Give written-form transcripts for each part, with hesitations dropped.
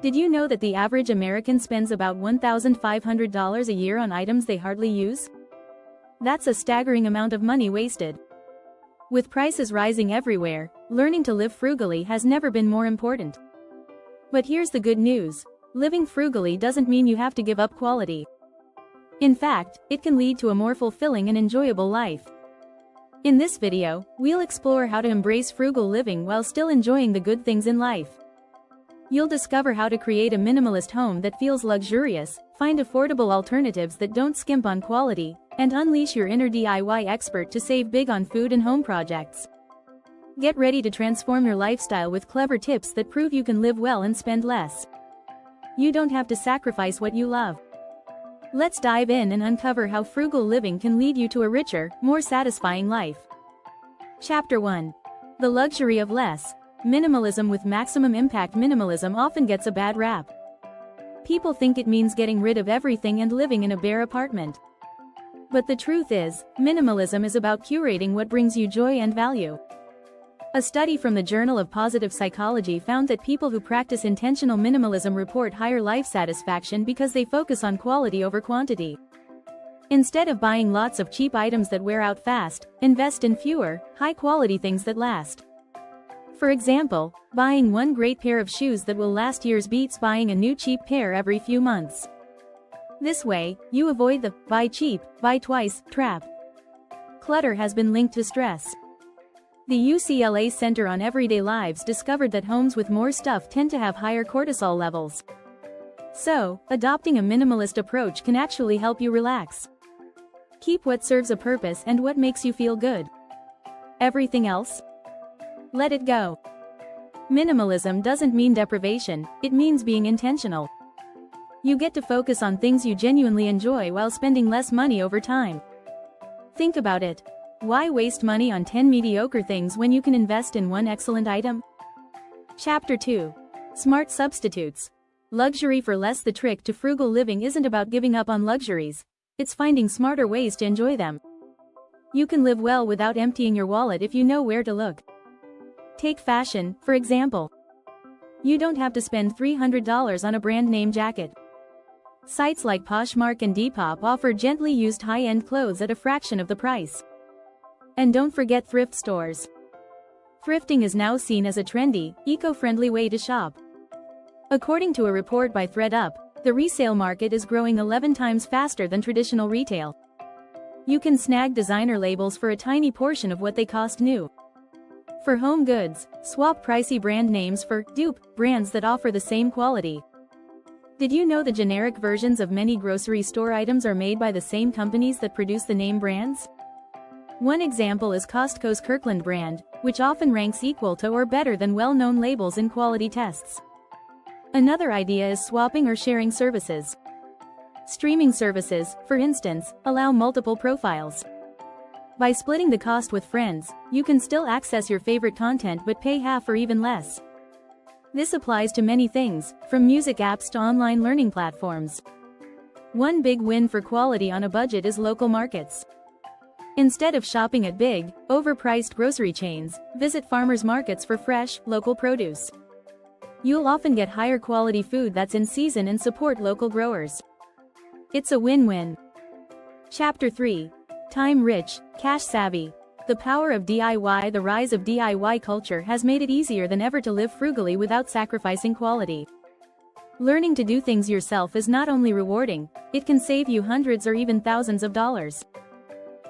Did you know that the average American spends about $1,500 a year on items they hardly use? That's a staggering amount of money wasted. With prices rising everywhere, learning to live frugally has never been more important. But here's the good news. Living frugally doesn't mean you have to give up quality. In fact, it can lead to a more fulfilling and enjoyable life. In this video, we'll explore how to embrace frugal living while still enjoying the good things in life. You'll discover how to create a minimalist home that feels luxurious, find affordable alternatives that don't skimp on quality, and unleash your inner DIY expert to save big on food and home projects. Get ready to transform your lifestyle with clever tips that prove you can live well and spend less. You don't have to sacrifice what you love. Let's dive in and uncover how frugal living can lead you to a richer, more satisfying life. Chapter 1. The luxury of less. Minimalism with maximum impact. Minimalism often gets a bad rap. People think it means getting rid of everything and living in a bare apartment. But the truth is, minimalism is about curating what brings you joy and value. A study from the Journal of Positive Psychology found that people who practice intentional minimalism report higher life satisfaction because they focus on quality over quantity. Instead of buying lots of cheap items that wear out fast, invest in fewer, high-quality things that last. For example, buying one great pair of shoes that will last years beats buying a new cheap pair every few months. This way, you avoid the buy cheap, buy twice trap. Clutter has been linked to stress. The UCLA Center on Everyday Lives discovered that homes with more stuff tend to have higher cortisol levels. So, adopting a minimalist approach can actually help you relax. Keep what serves a purpose and what makes you feel good. Everything else? Let it go. Minimalism doesn't mean deprivation, it means being intentional. You get to focus on things you genuinely enjoy while spending less money over time. Think about it. Why waste money on 10 mediocre things when you can invest in one excellent item? Chapter 2. Smart substitutes. Luxury for less. The trick to frugal living isn't about giving up on luxuries. It's finding smarter ways to enjoy them. You can live well without emptying your wallet if you know where to look. Take fashion, for example. You don't have to spend $300 on a brand name jacket. Sites like Poshmark and Depop offer gently used high-end clothes at a fraction of the price. And don't forget thrift stores. Thrifting is now seen as a trendy, eco-friendly way to shop. According to a report by ThredUp, the resale market is growing 11 times faster than traditional retail. You can snag designer labels for a tiny portion of what they cost new. For home goods, swap pricey brand names for dupe brands that offer the same quality. Did you know the generic versions of many grocery store items are made by the same companies that produce the name brands? One example is Costco's Kirkland brand, which often ranks equal to or better than well-known labels in quality tests. Another idea is swapping or sharing services. Streaming services, for instance, allow multiple profiles. By splitting the cost with friends, you can still access your favorite content but pay half or even less. This applies to many things, from music apps to online learning platforms. One big win for quality on a budget is local markets. Instead of shopping at big, overpriced grocery chains, visit farmers markets for fresh, local produce. You'll often get higher quality food that's in season and support local growers. It's a win-win. Chapter 3. Time-rich, cash-savvy. The power of DIY. The rise of DIY culture has made it easier than ever to live frugally without sacrificing quality. Learning to do things yourself is not only rewarding, it can save you hundreds or even thousands of dollars.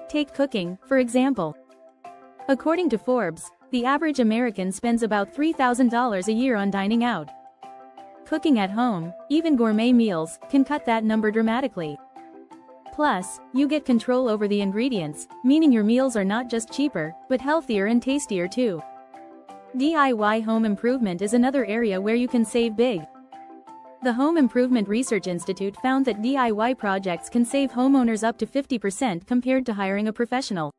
Take cooking, for example. According to Forbes, the average American spends about $3,000 a year on dining out. Cooking at home, even gourmet meals, can cut that number dramatically. Plus, you get control over the ingredients, meaning your meals are not just cheaper, but healthier and tastier too. DIY home improvement is another area where you can save big. The Home Improvement Research Institute found that DIY projects can save homeowners up to 50% compared to hiring a professional.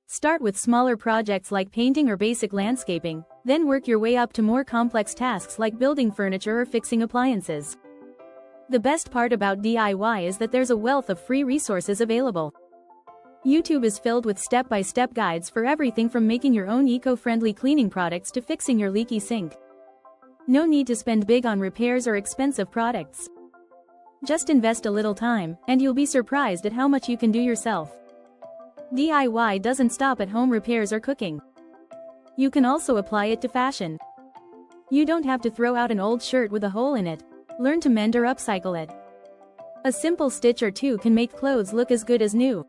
Start with smaller projects like painting or basic landscaping, then work your way up to more complex tasks like building furniture or fixing appliances. The best part about DIY is that there's a wealth of free resources available. YouTube is filled with step-by-step guides for everything from making your own eco-friendly cleaning products to fixing your leaky sink. No need to spend big on repairs or expensive products. Just invest a little time, and you'll be surprised at how much you can do yourself. DIY doesn't stop at home repairs or cooking. You can also apply it to fashion. You don't have to throw out an old shirt with a hole in it. Learn to mend or upcycle it. A simple stitch or two can make clothes look as good as new.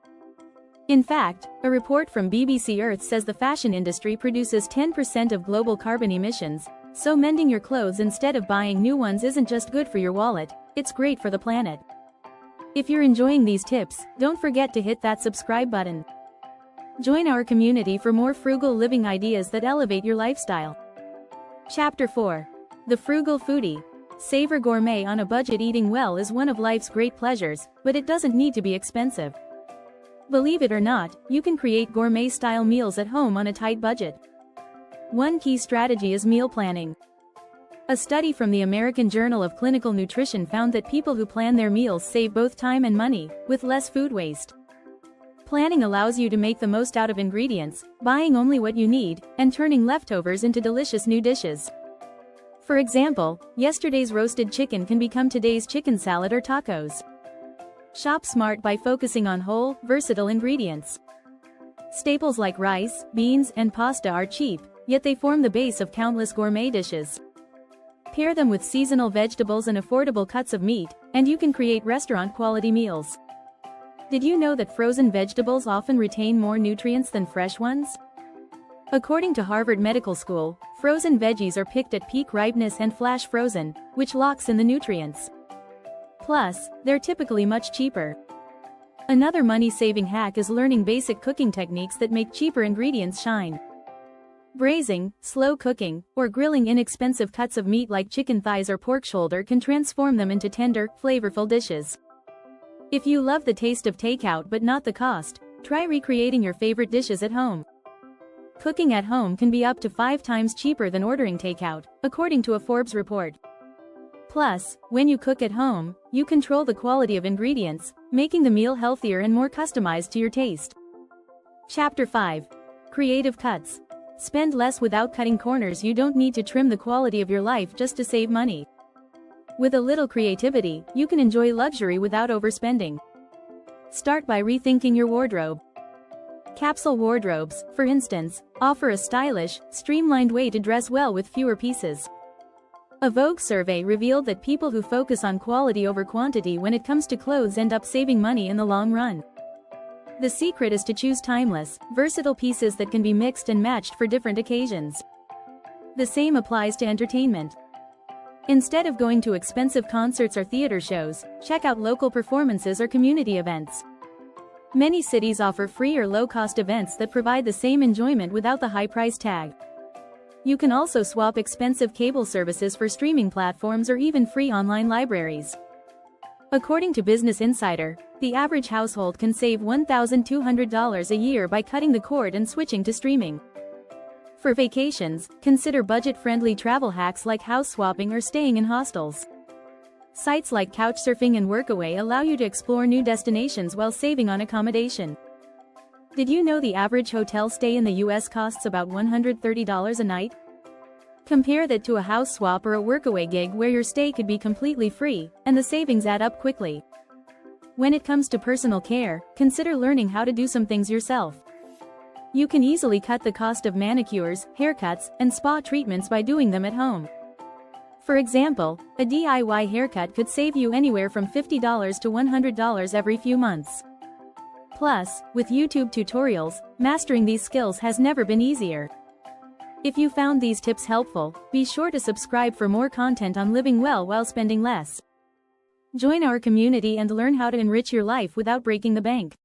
In fact, a report from BBC Earth says the fashion industry produces 10% of global carbon emissions, so mending your clothes instead of buying new ones isn't just good for your wallet, it's great for the planet. If you're enjoying these tips, don't forget to hit that subscribe button. Join our community for more frugal living ideas that elevate your lifestyle. Chapter 4. The Frugal Foodie. Savor gourmet on a budget. Eating well is one of life's great pleasures, but it doesn't need to be expensive. Believe it or not, you can create gourmet-style meals at home on a tight budget. One key strategy is meal planning. A study from the American Journal of Clinical Nutrition found that people who plan their meals save both time and money, with less food waste. Planning allows you to make the most out of ingredients, buying only what you need, and turning leftovers into delicious new dishes. For example, yesterday's roasted chicken can become today's chicken salad or tacos. Shop smart by focusing on whole, versatile ingredients. Staples like rice, beans, and pasta are cheap, yet they form the base of countless gourmet dishes. Pair them with seasonal vegetables and affordable cuts of meat, and you can create restaurant-quality meals. Did you know that frozen vegetables often retain more nutrients than fresh ones? According to Harvard Medical School, frozen veggies are picked at peak ripeness and flash frozen, which locks in the nutrients. Plus, they're typically much cheaper. Another money-saving hack is learning basic cooking techniques that make cheaper ingredients shine. Braising, slow cooking, or grilling inexpensive cuts of meat like chicken thighs or pork shoulder can transform them into tender, flavorful dishes. If you love the taste of takeout but not the cost, try recreating your favorite dishes at home. Cooking at home can be up to 5 times cheaper than ordering takeout, according to a Forbes report. Plus, when you cook at home, you control the quality of ingredients, making the meal healthier and more customized to your taste. Chapter 5. Creative Cuts. Spend less without cutting corners. You don't need to trim the quality of your life just to save money. With a little creativity, you can enjoy luxury without overspending. Start by rethinking your wardrobe. Capsule wardrobes, for instance, offer a stylish, streamlined way to dress well with fewer pieces. A Vogue survey revealed that people who focus on quality over quantity when it comes to clothes end up saving money in the long run. The secret is to choose timeless, versatile pieces that can be mixed and matched for different occasions. The same applies to entertainment. Instead of going to expensive concerts or theater shows, check out local performances or community events. Many cities offer free or low-cost events that provide the same enjoyment without the high price tag. You can also swap expensive cable services for streaming platforms or even free online libraries. According to Business Insider, the average household can save $1,200 a year by cutting the cord and switching to streaming. For vacations, consider budget-friendly travel hacks like house swapping or staying in hostels. Sites like Couchsurfing and Workaway allow you to explore new destinations while saving on accommodation. Did you know the average hotel stay in the US costs about $130 a night? Compare that to a house swap or a Workaway gig where your stay could be completely free, and the savings add up quickly. When it comes to personal care, consider learning how to do some things yourself. You can easily cut the cost of manicures, haircuts, and spa treatments by doing them at home. For example, a DIY haircut could save you anywhere from $50 to $100 every few months. Plus, with YouTube tutorials, mastering these skills has never been easier. If you found these tips helpful, be sure to subscribe for more content on living well while spending less. Join our community and learn how to enrich your life without breaking the bank.